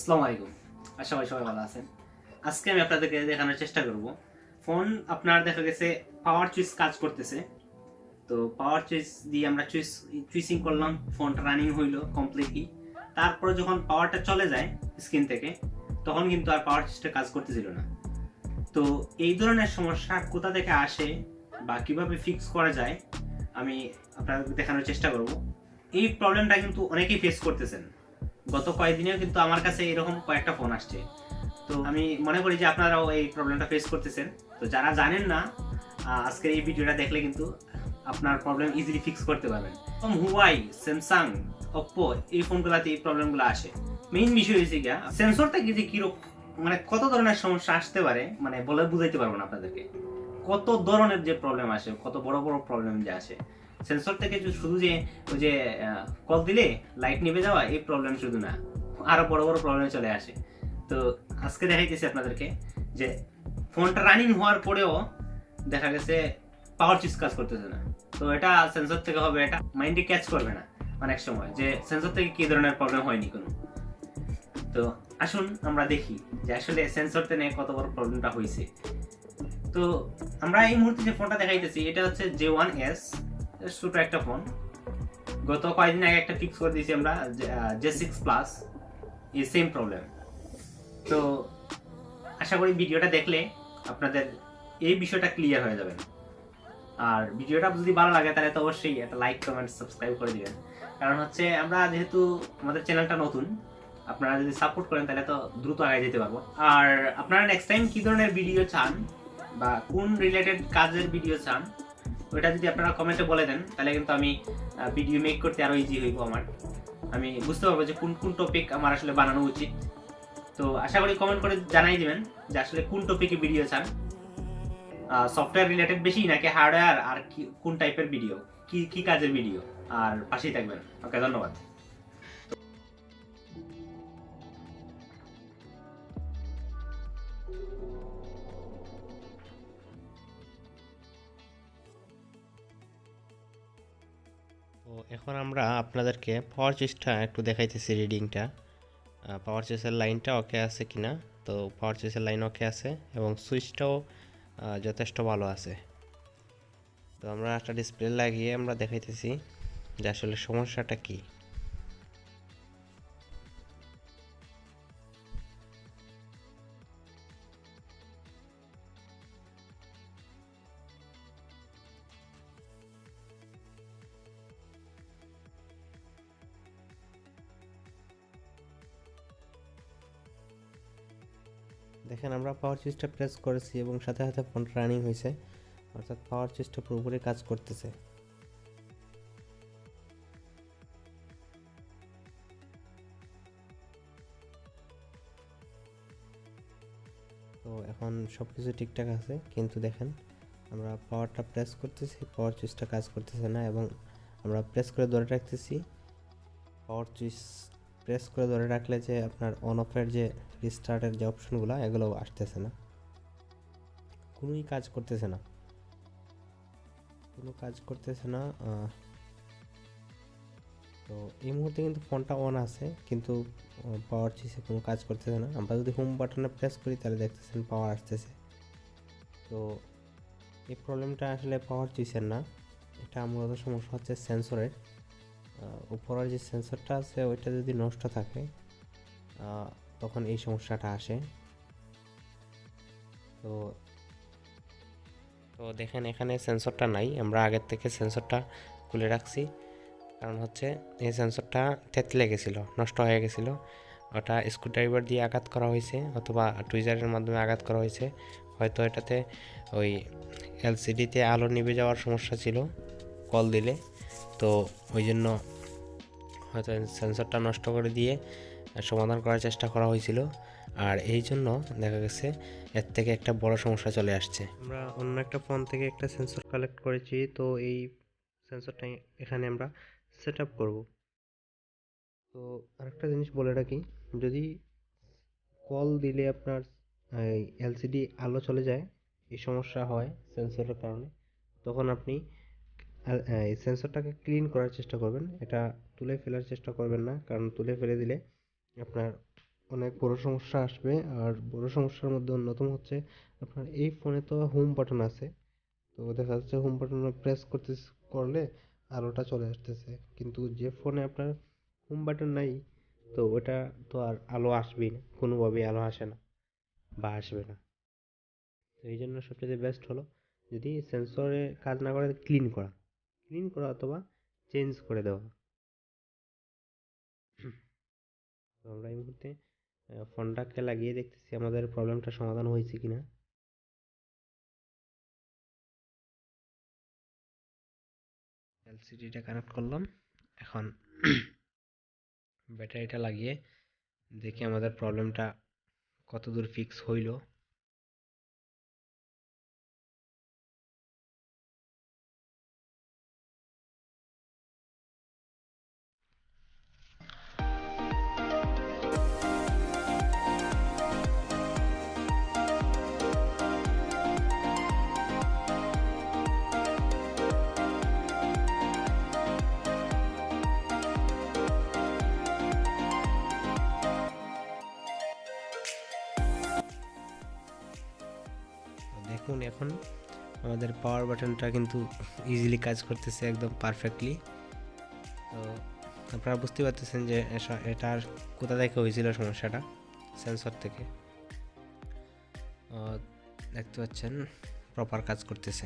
আসসালামু আলাইকুম। আশা করি সবাই ভালো আছেন। আজকে আমি আপনাদেরকে দেখানোর চেষ্টা করব ফোন আপনার দেখা গেছে পাওয়ার সুইচ কাজ করতেছে। তো পাওয়ার সুইচ দিয়ে আমরা সুইচিং করলাম, ফোনটা রানিং হইলো কমপ্লিটলি। তারপরে যখন পাওয়ারটা চলে যায় স্ক্রিন থেকে, তখন কিন্তু আর পাওয়ার সুইচটা কাজ করতেছিল না। তো এই ধরনের সমস্যা কোথা থেকে আসে বা কিভাবে ফিক্স করা যায় আমি আপনাদের দেখানোর চেষ্টা করব। এই প্রবলেমটা কিন্তু অনেকেই ফেস করতেছেন। গত কয়েকদিনেও কিন্তু আমার কাছে এরকম কয়েকটা ফোন আসছে। তো আমি মনে করি যে আপনারাও এই প্রবলেমটা ফেস করতেছেন। তো যারা জানেন না, আজকের এই ভিডিওটা দেখলে কিন্তু আপনার প্রবলেম ইজিলি ফিক্স করতে পারবেন। হুয়াই, স্যামসাং, ওপ্পো এই ফোনগুলোতে এই প্রবলেমগুলো আসে। মেইন বিষয় হয়েছে গিয়া সেন্সর থেকে যে কিরকম মানে কত ধরনের সমস্যা আসতে পারে, মানে বলে বুঝাইতে পারবো না আপনাদেরকে। কত ধরনের যে প্রবলেম আসে, কত বড় বড় প্রবলেম যে আসে সেন্সর থেকে। শুধু যে ওই যে কল দিলে লাইট নিভে যাওয়া এই প্রবলেম শুধু না, আরো বড় বড় প্রবলেম চলে আসে। তো আজকে দেখাইতেছি আপনাদেরকে যে ফোনটা রানিং হওয়ার পরেও দেখা গেছে পাওয়ার সুইচ কাজ করতেছে না। তো এটা সেন্সর থেকে হবে, এটা মাইন্ডে ক্যাচ করবে না অনেক সময় যে সেন্সর থেকে কি ধরনের প্রবলেম হয়নি কোনো। তো আসুন আমরা দেখি যে আসলে সেন্সর থেকে কত বড় প্রবলেমটা হয়েছে। তো আমরা এই মুহূর্তে যে ফোনটা দেখাইতেছি এটা হচ্ছে J1S, ছোট একটা ফোন। গত কয়েকদিন আগে একটা ফিক্স করে দিয়েছি আমরা J6 প্লাস, এই সেম প্রবলেম। তো আশা করি ভিডিওটা দেখলে আপনাদের এই বিষয়টা ক্লিয়ার হয়ে যাবে। আর ভিডিওটা যদি ভালো লাগে তাহলে তো অবশ্যই একটা লাইক, কমেন্ট, সাবস্ক্রাইব করে দিবেন। কারণ হচ্ছে আমরা যেহেতু আমাদের চ্যানেলটা নতুন, আপনারা যদি সাপোর্ট করেন তাহলে তো দ্রুত আগে যেতে পারবো। আর আপনারা নেক্সট টাইম কি ধরনের ভিডিও চান বা কোন রিলেটেড কাজের ভিডিও চান, ওইটা যদি আপনারা কমেন্টে বলে দেন তাহলে কিন্তু আমি ভিডিও মেক করতে আরো ইজি হইব আমার। আমি বুঝতে পারবো যে কোন কোন টপিক আমার আসলে বানানো উচিত। তো আশা করি কমেন্ট করে জানাই দিবেন যে আসলে কোন টপিকে ভিডিও চান, সফটওয়্যার রিলেটেড বেশি নাকি হার্ডওয়্যার, আর কি কোন টাইপের ভিডিও, কি কি কাজের ভিডিও। আর পাশেই থাকবেন। ওকে, ধন্যবাদ। তো এখন আমরা আপনাদেরকে পাওয়ার সুইচটা একটু দেখাইতেছি রিডিংটা। পাওয়ার সুইচের লাইনটা ওকে আছে কিনা। তো পাওয়ার সুইচের লাইন ওকে আছে এবং সুইচটাও যথেষ্ট ভালো আছে। তো আমরা একটা ডিসপ্লে লাগিয়ে আমরা দেখাইতেছি যে আসলে সমস্যাটা কি। দেখেন আমরা পাওয়ার সুইচটা প্রেস করেছি এবং সাথে সাথে ফোনটা রানিং হয়েছে, অর্থাৎ পাওয়ার সুইচটা পুরোপুরি কাজ করতেছে। তো এখন সব কিছু ঠিকঠাক আছে, কিন্তু দেখেন আমরা পাওয়ারটা প্রেস করতেছি, পাওয়ার সুইচটা কাজ করতেছে না। এবং আমরা প্রেস করে ধরে রাখতেছি, পাওয়ার সুইচ প্রেস করে ধরে রাখলে যে আপনার অন অফের যে রিস্টার্টের যে অপশনগুলো এগুলো আসতেছে না, কোনোই কাজ করতেছে না, কোনো কাজ করতেছে না। তো এই মুহূর্তে কিন্তু ফোনটা অন আছে, কিন্তু পাওয়ার সুইচে কোনো কাজ করতেছে না। আমরা যদি হোম বাটনে প্রেস করি তাহলে দেখতেছেন পাওয়ার আসতেছে। তো এই প্রবলেমটা আসলে পাওয়ার সুইচের না, এটা মূলত সমস্যা হচ্ছে সেন্সরের। উপরের যে সেন্সরটা আছে ওইটা যদি নষ্ট থাকে তখন এই সমস্যাটা আসে। তো তো দেখেন এখানে সেন্সরটা নাই, আমরা আগের থেকে সেন্সরটা খুলে রাখছি। কারণ হচ্ছে এই সেন্সরটা থেতলে গেছিলো, নষ্ট হয়ে গেছিলো। ওটা স্ক্রুড্রাইভার দিয়ে আঘাত করা হয়েছে অথবা টুইজারের মাধ্যমে আঘাত করা হয়েছে। হয়তো এটাতে ওই এলসিডিতে আলো নিভে যাওয়ার সমস্যা ছিল কল দিলে, তো ওই জন্য হয়তো সেন্সরটা নষ্ট করে দিয়ে সমাধান করার চেষ্টা করা হয়েছিল। আর এই জন্য দেখা গেছে এর থেকে একটা বড় সমস্যা চলে আসছে। আমরা অন্য একটা ফোন থেকে একটা সেন্সর কালেক্ট করেছি, তো এই সেন্সরটা এখানে আমরা সেট আপ করবো। তো আরেকটা জিনিস বলে রাখি, যদি কল দিলে আপনার এলসিডি আলো চলে যায়, এই সমস্যা হয় সেন্সরের কারণে, তখন আপনি এই সেন্সরটাকে ক্লিন করার চেষ্টা করবেন। এটা তুলে ফেলার চেষ্টা করবেন না, কারণ তুলে ফেলে দিলে আপনার অনেক বড় সমস্যা আসবে। আর বড় সমস্যার মধ্যে অন্যতম হচ্ছে আপনার এই ফোনে তো হোম বাটন আছে, তো দেখা যাচ্ছে হোম বাটনে প্রেস করলে আলোটা চলে আসতেছে, কিন্তু যে ফোনে আপনার হোম বাটন নাই তো ওটা তো আর আলো আসবেই না, কোনোভাবেই আলো আসে না বা আসবে না। তো এই জন্য সবচেয়ে বেস্ট হলো যদি সেন্সরে কাজ না করে ক্লিন করা অথবা চেঞ্জ করে দেওয়া। তো আমরা এই মুহূর্তে ফোনটাকে লাগিয়ে দেখতেছি আমাদের প্রবলেমটা সমাধান হয়েছে কিনা। এলসিডিটা কানেক্ট করলাম, এখন ব্যাটারিটা লাগিয়ে দেখি আমাদের প্রবলেমটা কতদূর ফিক্স হইল। দেখুন এখন আমাদের পাওয়ার বাটনটা কিন্তু ইজিলি কাজ করতেছে একদম পারফেক্টলি। তো আপনারা বুঝতে পারতেছেন যে এটার কোথা থেকে হয়েছিল সমস্যাটা, সেন্সর থেকে। দেখতে পাচ্ছেন প্রপার কাজ করতেছে।